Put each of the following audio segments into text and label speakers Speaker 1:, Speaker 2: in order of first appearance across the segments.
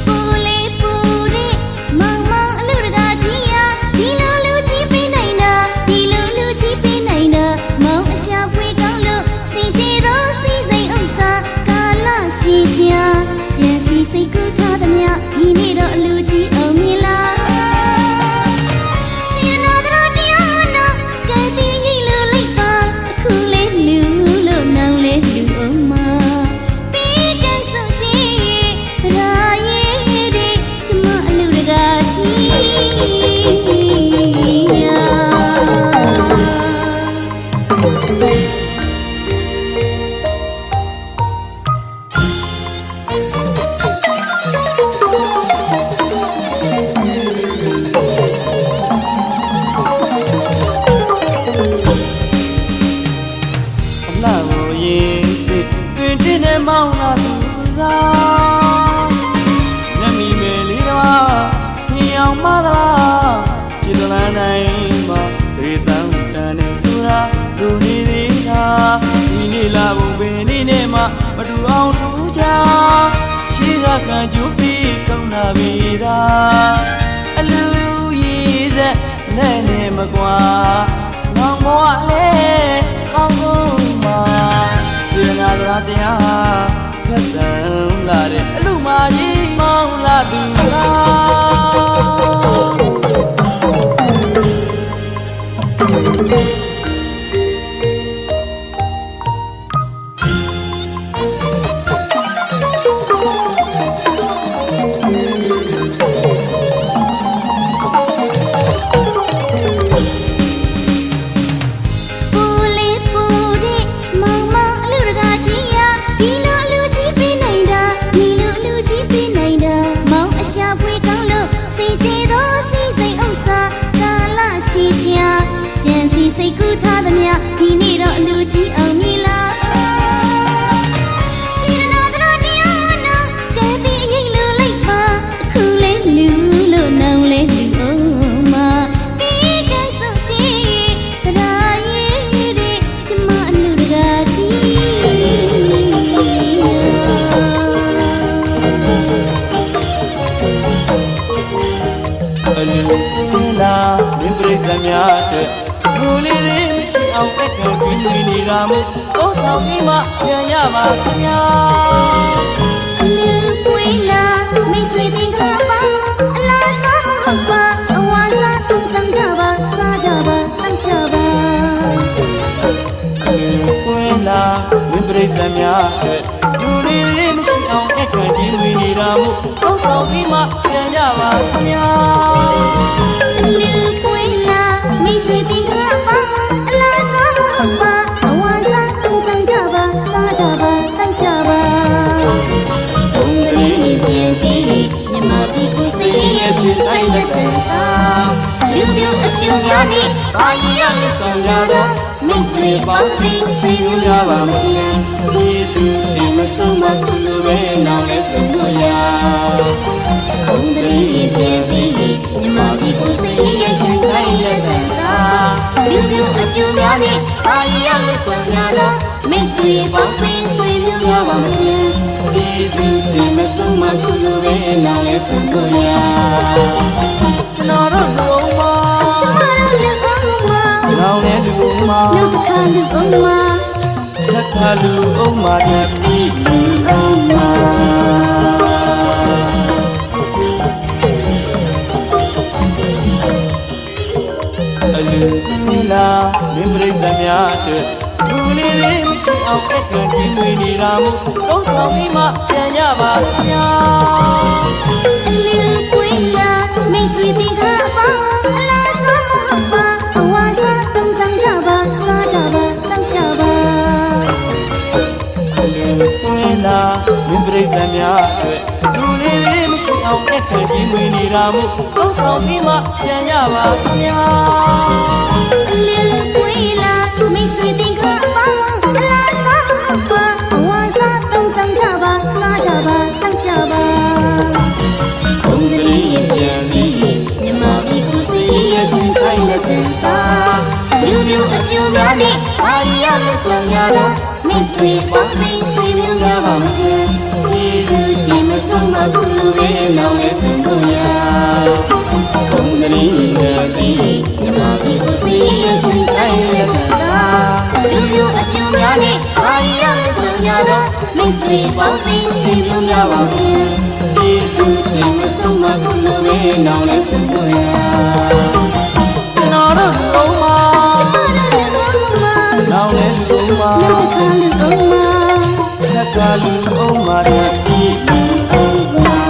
Speaker 1: ပူလေးပူ မတူအောင်ထူကြရှိကခံကျူပြီးကောင်းနာပြီတာအလူရေးစက်နဲ့နေမကွာနောင်ဘဝလဲကောင်းကုန်မှာစေနာတရားခက်တန်လာတဲ့အလူမကြီးမောင်းလာသူ
Speaker 2: စိတ်ကူးထားသမျှဒီနေ့တော့အလူကြီးအောင်မြည်လားစီရနာတော်တရားနာကဲဒီရိတ်လို့လိုက်ပါအခုလဲလူလို့နောင်လဲလူအောင်မှာပြီးကန်းစုကြည့်တရားရည်တဲ့ကျမအလူတကားကြီး
Speaker 1: အလူလာမင်းပြိတ္တများတဲ့လူလေးတွေမရှိအောင်တက်ခံပြီးနေနေတာမို့ကိုယ်ဆောင်ပြီးမှပြန်ရပါခင်ဗျာ
Speaker 2: လူပွေးလာမိတ်ဆွေတင်ခါပါအလားစားဟုတ်ပါအဝါစားသူဆောင်ကြပါစားကြပါတောက်ကြပါ
Speaker 1: လူပွေးလာမင်းပြိတ္တများတဲ့လူလေးတွေမရှိအောင်တက်ခံပြီးနေနေတာမို့ကိုယ်ဆောင်ပြီးမှပြန်ရပါခင်ဗျာ
Speaker 2: လူပွေးလာမိတ်ဆွေတင်ခါပါအလားစားဟုတ်ပါအဝါစားသူဆောင်ကြပါစားကြပါတောက်ကြပါဘုံကလေးပြန်ပြီးမြမပြည်ကိုစိတ်ရဲ့ရှင်ဆိုင်တဲ့တာလူမျိုးအပြူများနဲ့ဘာရရဆောင်ရတော့မိတ်ဆွေပေါင်းသိစိတ်ရပါမခြင်းကျေးဇူးတင်မဆုံးမခုလိုပဲနောက်လဲဆုံးလို့ရဘုံကလေးပြန်ပြီးမြမပြည်ကိုစိတ်ရဲ့ရှင်ဆိုင်တဲ့တာလူမျိုးအပြူများနဲ့ဘာရရဆောင်ရတော့မိတ်ဆွေပေါင်းသိစိတ်ရပါမခြင်းကျေးဇူးတင်မဆုံးမခုလိုပဲနောက်လဲဆုံးလို့ရ
Speaker 1: ကျွန်တော်တို့လူအောင်ပါနောင်နဲ့လူအောင်ပါ
Speaker 2: လူတစ်ခါလူအောင်ပါ
Speaker 1: တစ်ခါလူအောင်ပါတည်းပြီးလူအောင်ပါအလူလာမင်းပြိတ္တများတဲ့လူလေးလေးမရှိအောင်တက်ခံပြီးနေနေတာမို့သုံးဆောင်ပြီးမှပြန်ရပါခင်ဗျာ
Speaker 2: အလူပွေးလာမိတ်ဆွေတင်ခါပါအလားစားဟုတ်ပါအဝါစားတုံးဆောင်ကြပါစားကြပါတောက်ကြပါ
Speaker 1: အလူပွေးလာမင်းပြိတ္တများတဲ့လူလေးလေးမရှိအောင်တက်ခံပြီးနေနေတာမို့သုံးဆောင်ပြီးမှပြန်ရပါခင်ဗျာ
Speaker 2: အလူပွေးလာမိတ်ဆွေတင်ခါပါအလားစားဟုတ်ပါအဝါစားတုံးဆောင်ကြပါစားကြပါတောက်ကြပါဘုံကလေးပြန်ပြီးမြမပြည်ကိုစိတ်ရဲ့ရှင်ဆိုင်တဲ့တာလူမျိုးအပြူများနဲ့ဘာရရဆောင်ရတော့မိတ်ဆွေပေါင်းသိစိတ်ရပါမခြင်းကျေးဇူးတင်မဆုံးမခုလိုပဲနောက်လဲဆုံးလို့ရဘုံကလေးပြန်ပြီးမြမပြည်ကိုစိတ်ရဲ့ရှင်ဆိုင်တဲ့တာလူမျိုးအပြူများနဲ့ဘာရရဆောင်ရတော့မိတ်ဆွေပေါင်းသိစိတ်ရပါမခြင်းကျေးဇူးတင်မဆုံးမခုလိုပဲနောက်လဲဆုံးလို့ရ
Speaker 1: ကျွန်တော်တို့လူအောင်ပါနောင်နဲ့လူအောင်ပါ
Speaker 2: လူတစ်ခါလူအောင်ပါ
Speaker 1: တစ်ခါလူအောင်ပါတည်းပြီးလူအောင်ပါ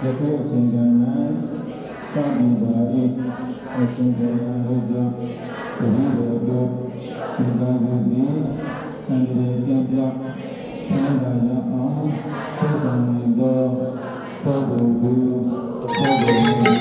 Speaker 3: ယခုအချိန်က၌သာမီပါ၏အရှင်ဘုရားဟုတ်သောဘုရားတော်တို့ဒီပါမှုသည်အန္တရာယ်ကြောင့်ဆန္ဒရအောင်ဘုရားတော်သောဘုရားဘု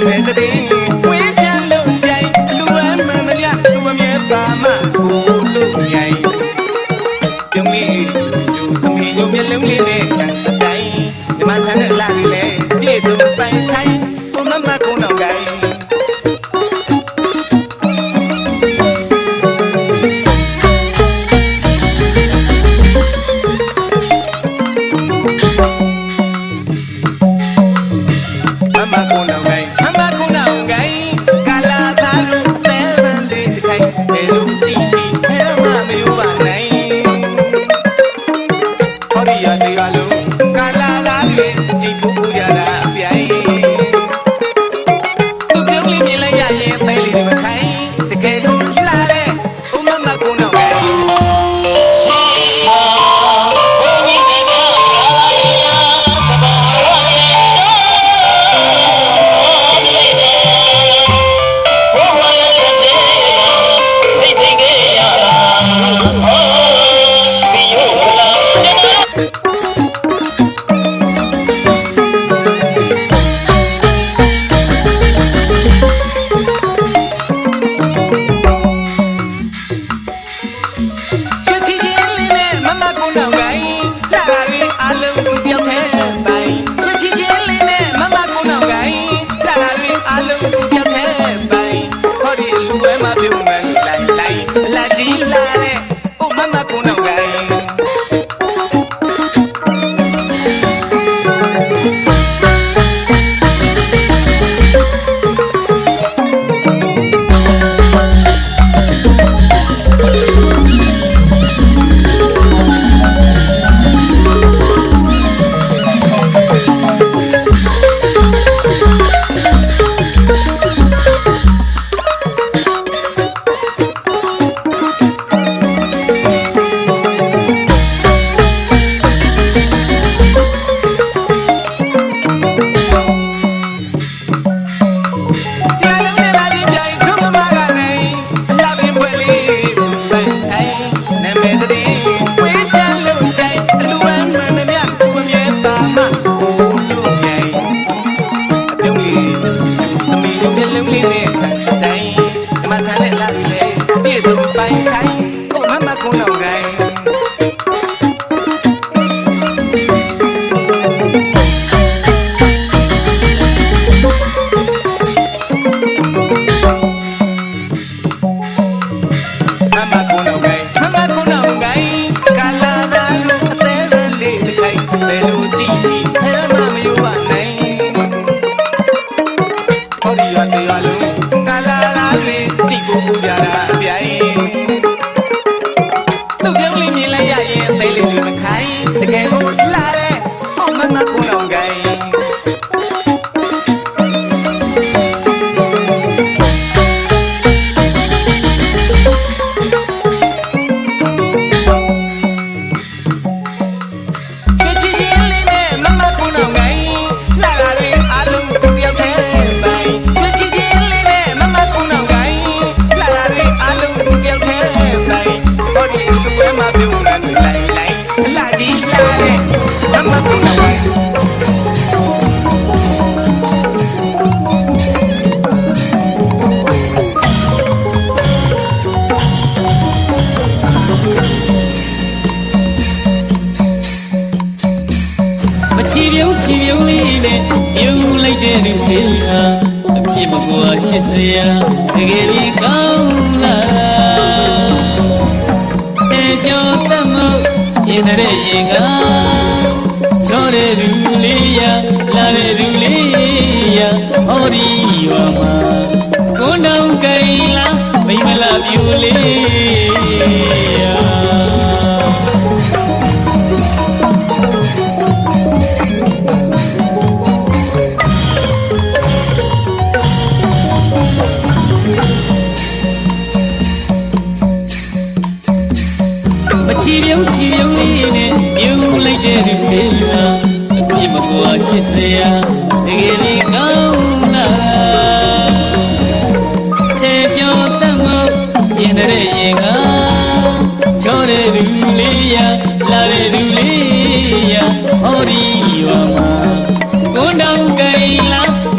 Speaker 4: မဲတည်းဝေးပြန်လို့ကြိုင်လူဝဲမှန်မရသူမမြဲပါမကိုလို့မြိုင်ပြုံးလေးသူသမီးတို့မျက်လုံးလေးနဲ့ကန်စတိုင်းဒီမှာဆန်းတဲ့လာပြီလေပြည့်စုံပိုင်ဆိုင်ကိုမမကုန်းတော်ကိုင်း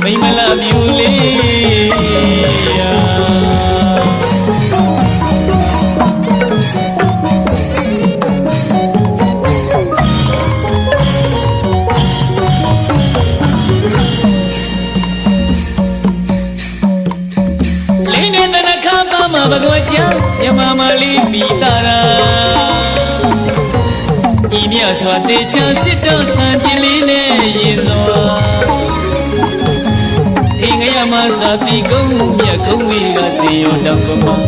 Speaker 3: မိမလာပြူလေး
Speaker 1: ဘဂဝချံမြမမလေးမိတာရာဤမြတ်စွာတေချာစစ်တော်ဆံကျင်လေးနဲ့ရင်စွာအင်္ဂယမသာတိကုန်းမြတ်ကုန်းဝေကစေရောတောင်ကုန်း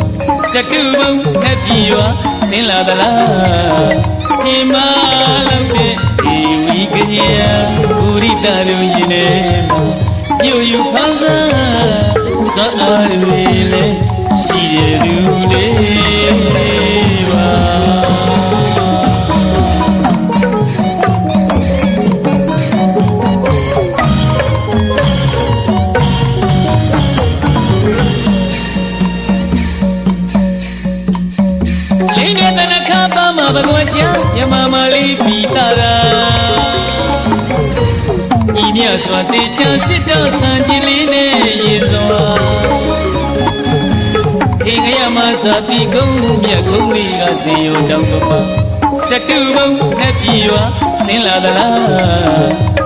Speaker 1: စတုဘုံနှက်ပြေရွာဆင်းလာသလားဒီမာလောက်တဲ့ဒီဝီကညံဘူရိတလူရင်နေမြို့ယူဖောင်းစားစွမ်းအားတွေလည်းရှိရလူလေးပါလေးနဲ့တနခါပါမှာဘဂဝချံမြမမလေးပိတာရာဤမြတ်စွာတေချာစစ်တော်ဆံကျင်လေးနဲ့ရေတော်အင်္ဂယမသာတိကုန်းမြတ်ကုန်းလေးကစေရောတောင်ကမစတုဘုံနှက်ပြေရွာဆင်းလာသလား